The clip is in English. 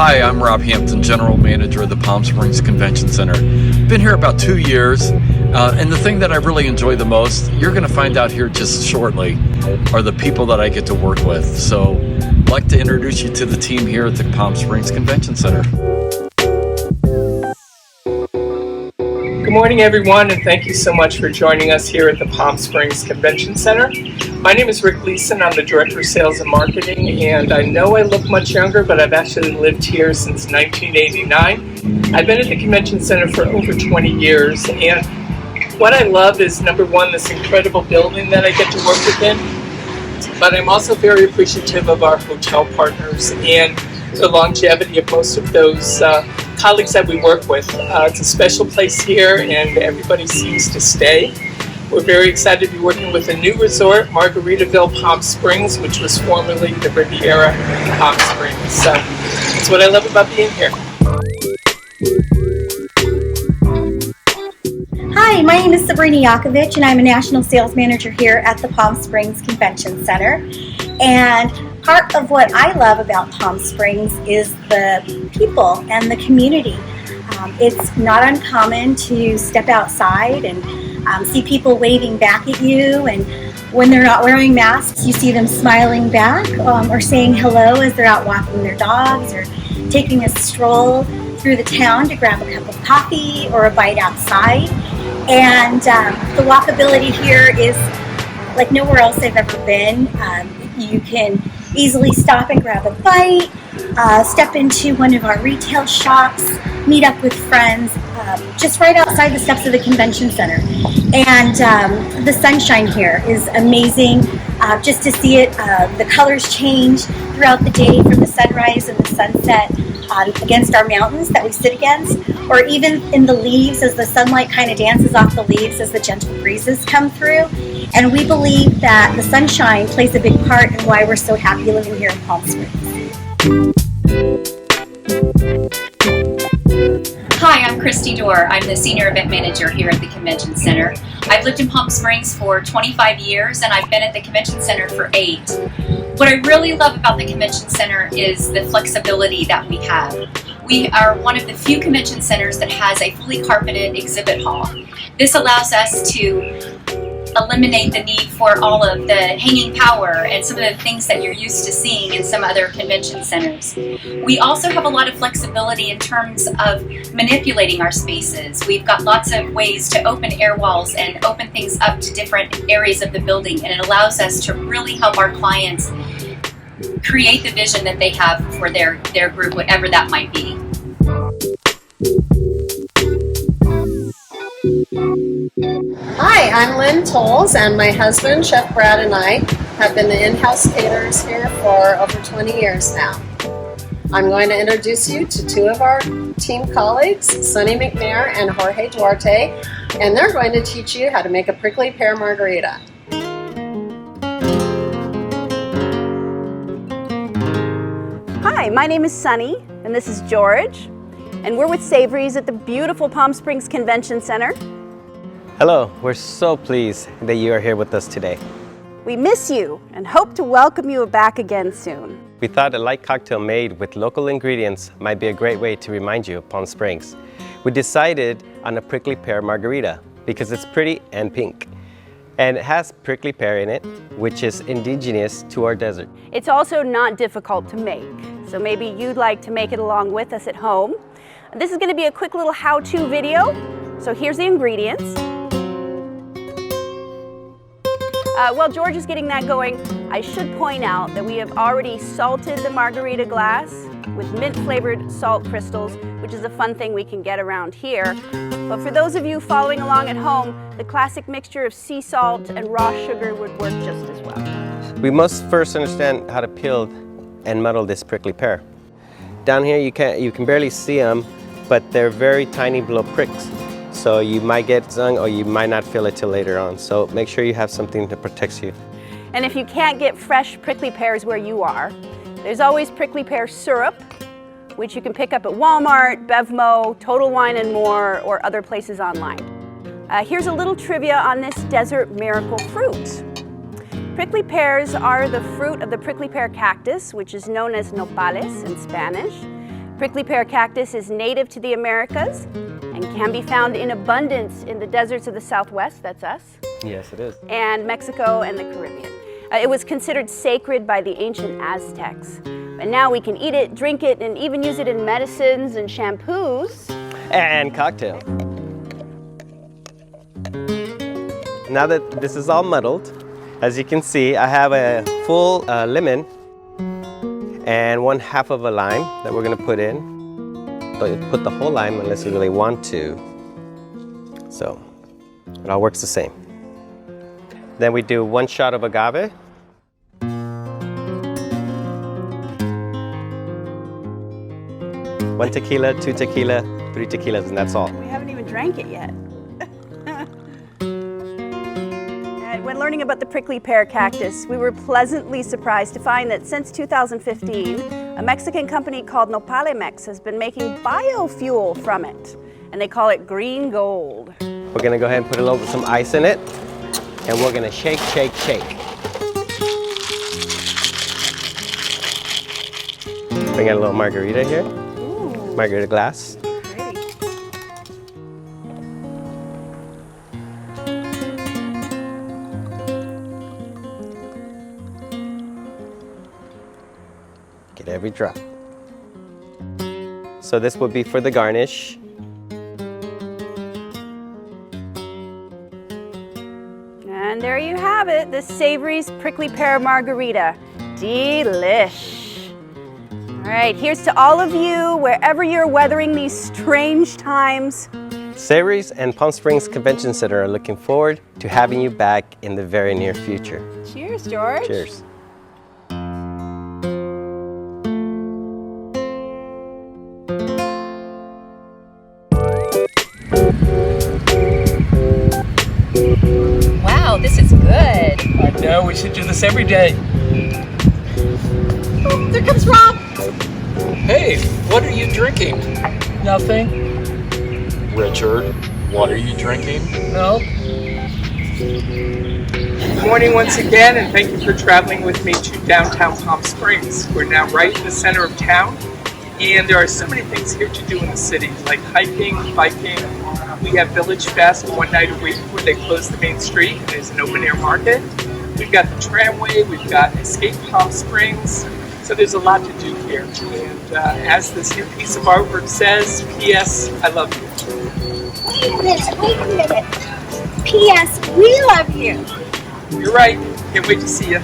Hi, I'm Rob Hampton, General Manager of the Palm Springs Convention Center. Been here about 2 years, and the thing that I really enjoy the most, you're going to find out here just shortly, are the people that I get to work with. So I'd like to introduce you to the team here at the Palm Springs Convention Center. Good morning, everyone, and thank you so much for joining us here at the Palm Springs Convention Center. My name is Gleason. I'm the Director of Sales and Marketing, and I know I look much younger, but I've actually lived here since 1989. I've been at the Convention Center for over 20 years, and what I love is, number one, this incredible building that I get to work within, but I'm also very appreciative of our hotel partners and the longevity of most of those colleagues that we work with. It's a special place here, and everybody seems to stay. We're very excited to be working with a new resort, Margaritaville Palm Springs, which was formerly the Riviera Palm Springs. So that's what I love about being here. Hi, my name is Sabrina Yakovich, and I'm a National Sales Manager here at the Palm Springs Convention Center. And part of what I love about Palm Springs is the people and the community. It's not uncommon to step outside and see people waving back at you, and when they're not wearing masks, you see them smiling back or saying hello as they're out walking their dogs or taking a stroll through the town to grab a cup of coffee or a bite outside. And the walkability here is like nowhere else I've ever been. You can easily stop and grab a bite, step into one of our retail shops, meet up with friends, just right outside the steps of the convention center. And the sunshine here is amazing. Just to see it, the colors change throughout the day from the sunrise and the sunset against our mountains that we sit against, or even in the leaves as the sunlight kind of dances off the leaves as the gentle breezes come through. And we believe that the sunshine plays a big part in why we're so happy living here in Palm Springs. Hi, I'm Christy Doherty. I'm the Senior Event Manager here at the Convention Center. I've lived in Palm Springs for 25 years, and I've been at the Convention Center for 8. What I really love about the Convention Center is the flexibility that we have. We are one of the few convention centers that has a fully carpeted exhibit hall. This allows us to eliminate the need for all of the hanging power and some of the things that you're used to seeing in some other convention centers. We also have a lot of flexibility in terms of manipulating our spaces. We've got lots of ways to open air walls and open things up to different areas of the building, and it allows us to really help our clients create the vision that they have for their group, whatever that might be. Hi, I'm Lynn Tolls, and my husband, Chef Brad, and I have been the in-house caterers here for over 20 years now. I'm going to introduce you to two of our team colleagues, Sonny McNair and Jorge Duarte, and they're going to teach you how to make a prickly pear margarita. Hi, my name is Sonny, and this is George, and we're with Savoury's at the beautiful Palm Springs Convention Center. Hello, we're so pleased that you are here with us today. We miss you and hope to welcome you back again soon. We thought a light cocktail made with local ingredients might be a great way to remind you of Palm Springs. We decided on a prickly pear margarita because it's pretty and pink. And it has prickly pear in it, which is indigenous to our desert. It's also not difficult to make, so maybe you'd like to make it along with us at home. This is going to be a quick little how-to video, so here's the ingredients. While George is getting that going, I should point out that we have already salted the margarita glass with mint-flavored salt crystals, which is a fun thing we can get around here. But for those of you following along at home, the classic mixture of sea salt and raw sugar would work just as well. We must first understand how to peel and muddle this prickly pear. Down here you can barely see them, but they're very tiny little pricks. So you might get stung or you might not feel it till later on. So make sure you have something that protects you. And if you can't get fresh prickly pears where you are, there's always prickly pear syrup, which you can pick up at Walmart, Bevmo, Total Wine & More, or other places online. Here's a little trivia on this desert miracle fruit. Prickly pears are the fruit of the prickly pear cactus, which is known as nopales in Spanish. Prickly pear cactus is native to the Americas and can be found in abundance in the deserts of the Southwest, that's us, Yes, it is. and Mexico and the Caribbean. It was considered sacred by the ancient Aztecs. But now we can eat it, drink it, and even use it in medicines and shampoos. And cocktail. Now that this is all muddled, as you can see, I have a full lemon and 1/2 of a lime that we're gonna put in. But put the whole lime unless you really want to. So it all works the same. Then we do 1 shot of agave. One tequila, 2 tequila, 3 tequilas, and that's all. We haven't even drank it yet. And when learning about the prickly pear cactus, we were pleasantly surprised to find that since 2015, a Mexican company called Nopalemex has been making biofuel from it, and they call it green gold. We're gonna go ahead and put a little bit some ice in it, and we're gonna shake, shake, shake. Bring out a little margarita here. Margarita glass. Pretty. Get every drop. So this would be for the garnish. And there you have it, the Savoury's prickly pear margarita. Delish. All right, here's to all of you, wherever you're weathering these strange times. Savoury's and Palm Springs Convention Center are looking forward to having you back in the very near future. Cheers, George. Cheers. Wow, this is good. I know, we should do this every day. Oh, there comes Rob. Hey, what are you drinking? Nothing? Richard, what are you drinking? No? Good morning once again, and thank you for traveling with me to downtown Palm Springs. We're now right in the center of town, and there are so many things here to do in the city, like hiking, biking. We have Village Fest 1 night a week where they close the main street and there's an open air market. We've got the tramway, we've got Escape Palm Springs, so there's a lot to do here. And as this new piece of artwork says, P.S. I love you. Wait a minute. P.S. We love you. You're right. Can't wait to see you.